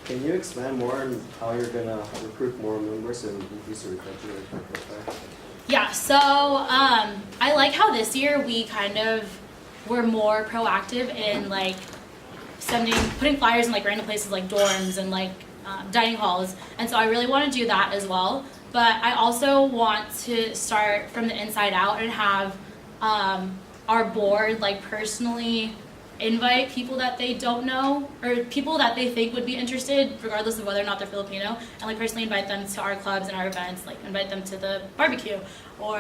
Can you expand more on how you're gonna recruit more members and increase the retention rate? Yeah, so I like how this year we kind of were more proactive in like putting flyers in like random places like dorms and like dining halls, and so I really want to do that as well. But I also want to start from the inside out and have our board like personally invite people that they don't know or people that they think would be interested regardless of whether or not they're Filipino, and like personally invite them to our clubs and our events, like invite them to the barbecue or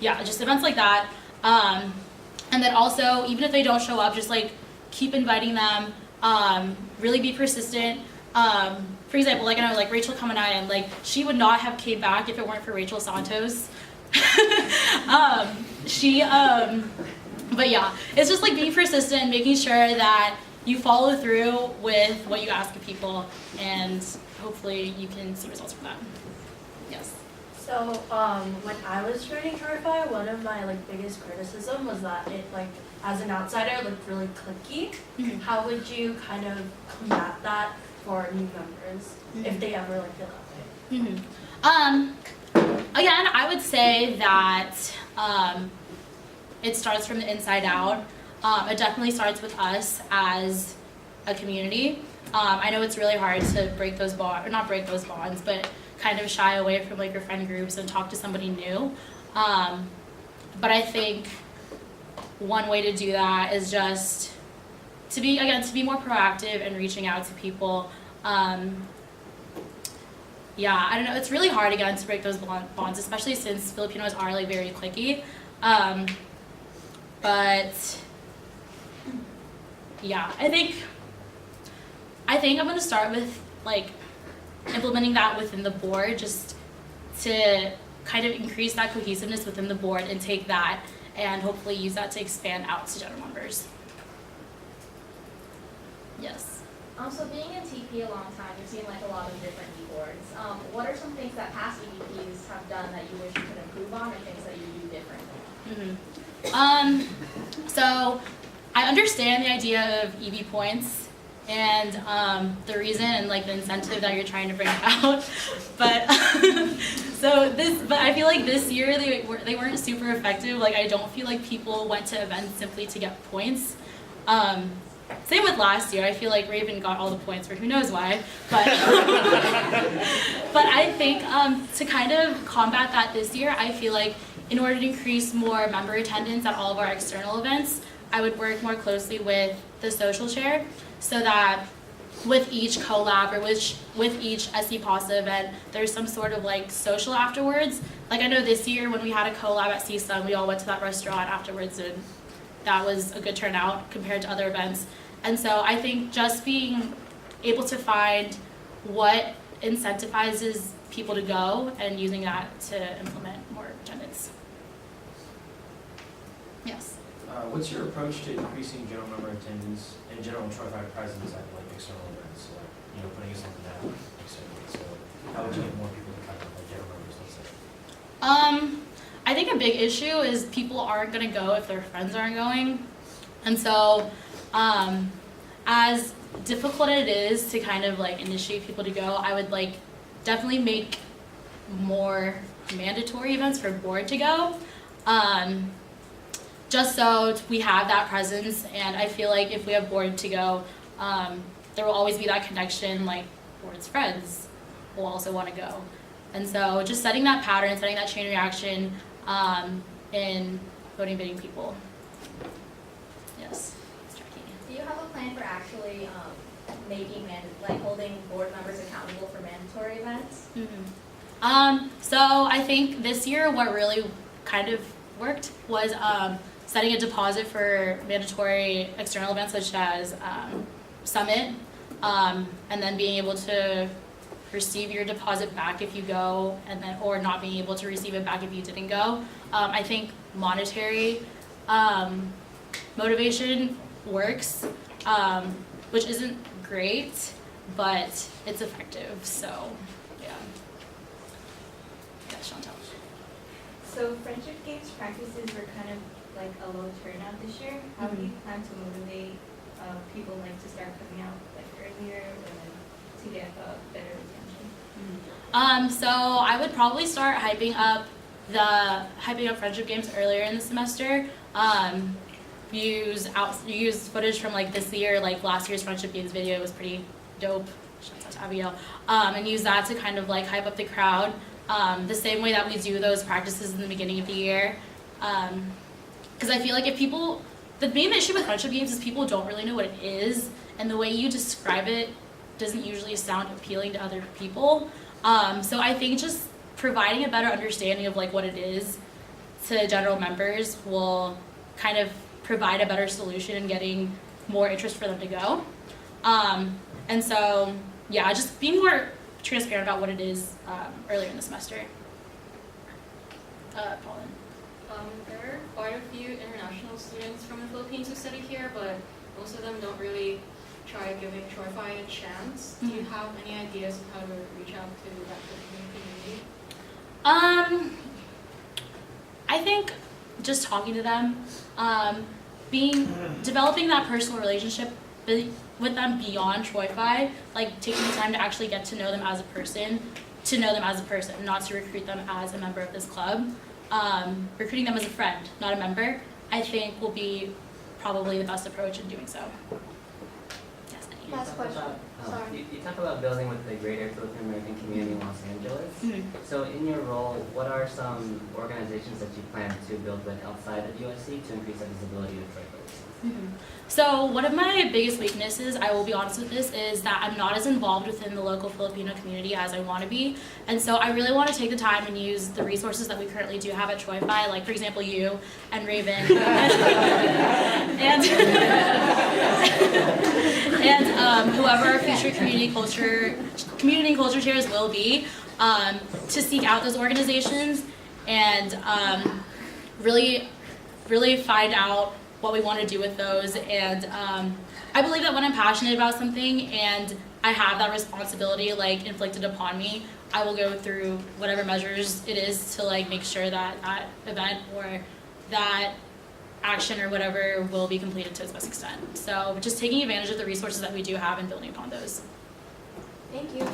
yeah, just events like that. And then also, even if they don't show up, just like keep inviting them, really be persistent. For example, like I know like Rachel Kamanayan, like she would not have came back if it weren't for Rachel Santos. But yeah, it's just like being persistent, making sure that you follow through with what you ask of people, and hopefully you can see results from that. Yes. So when I was joining Torify, one of my like biggest criticism was that it like as an outsider looked really cliquey. Mm-hmm. How would you kind of combat that for new members if they ever like feel that way? Again, I would say that it starts from the inside out. It definitely starts with us as a community. I know it's really hard to break those bonds, or not break those bonds, but kind of shy away from like your friend groups and talk to somebody new. But I think one way to do that is just to be more proactive and reaching out to people. Yeah, I don't know, it's really hard again to break those bonds, especially since Filipinos are like very cliquey. But yeah, I think I'm gonna start with like implementing that within the board, just to kind of increase that cohesiveness within the board and take that and hopefully use that to expand out to general members. Yes. So being in TP a long time, you've seen like a lot of different e-boards. What are some things that past EVPs have done that you wish you could improve on, or things that you do differently? So I understand the idea of EV points and the reason and like the incentive that you're trying to bring about, but but I feel like this year they weren't super effective. Like I don't feel like people went to events simply to get points. Same with last year. I feel like Raven got all the points for who knows why, but but I think to kind of combat that this year, I feel like in order to increase more member attendance at all of our external events, I would work more closely with the social chair so that with each collab or with each SC Pasta event, there's some sort of like social afterwards. Like I know this year when we had a collab at CSUN, we all went to that restaurant afterwards, and that was a good turnout compared to other events. And so I think just being able to find what incentivizes people to go and using that to implement more attendance. Yes. What's your approach to increasing general member attendance and general Torify presence at like external events? So, like, putting something out externally. So how would you get more people to come out, like general members, let's say? I think a big issue is people aren't going to go if their friends aren't going. And so as difficult it is to kind of like initiate people to go, I would like definitely make more mandatory events for board to go, just so we have that presence. And I feel like if we have board to go, there will always be that connection, like board's friends will also want to go. And so just setting that pattern, setting that chain reaction in motivating people. Yes. Do you have a plan for actually holding board members accountable for mandatory events? Mm-hmm. So I think this year what really kind of worked was setting a deposit for mandatory external events such as Summit, and then being able to receive your deposit back if you go, and then or not being able to receive it back if you didn't go. I think monetary motivation works, which isn't great, but it's effective. So yeah. Yeah, Chantal. So friendship games practices were kind of like a low turnout this year. How do you plan to motivate people like to start coming out like earlier or to get a better retention? So I would probably start hyping up friendship games earlier in the semester. Use footage from like this year, like last year's friendship games video was pretty dope. Shout out to Abigail. And use that to kind of like hype up the crowd. The same way that we do those practices in the beginning of the year. Because I feel like the main issue with friendship games is people don't really know what it is, and the way you describe it doesn't usually sound appealing to other people. So I think just providing a better understanding of like what it is to general members will kind of provide a better solution in getting more interest for them to go. And so, yeah, just being more transparent about what it is earlier in the semester. Paulin. There are quite a few international students from the Philippines who study here, but most of them don't really try giving Shorefy a chance. Do you have any ideas of how to reach out to that community? I think just talking to them, developing that personal relationship with them beyond Shorefy, like taking the time to actually get to know them as a person, not to recruit them as a member of this club. Recruiting them as a friend, not a member, I think will be probably the best approach in doing so. Yes, Annie. Last question. Sorry. You talk about building with the greater Philippine American community in Los Angeles. Mhm. So in your role, what are some organizations that you plan to build with outside of USC to increase the visibility of Troy Philippines? So one of my biggest weaknesses, I will be honest with this, is that I'm not as involved within the local Filipino community as I want to be. And so I really want to take the time and use the resources that we currently do have at Troy-Fi, like for example you and Raven and whoever our future community and culture chairs will be, to seek out those organizations and really find out what we want to do with those. And I believe that when I'm passionate about something and I have that responsibility like inflicted upon me, I will go through whatever measures it is to like make sure that that event or that action or whatever will be completed to its best extent. So just taking advantage of the resources that we do have and building upon those. Thank you.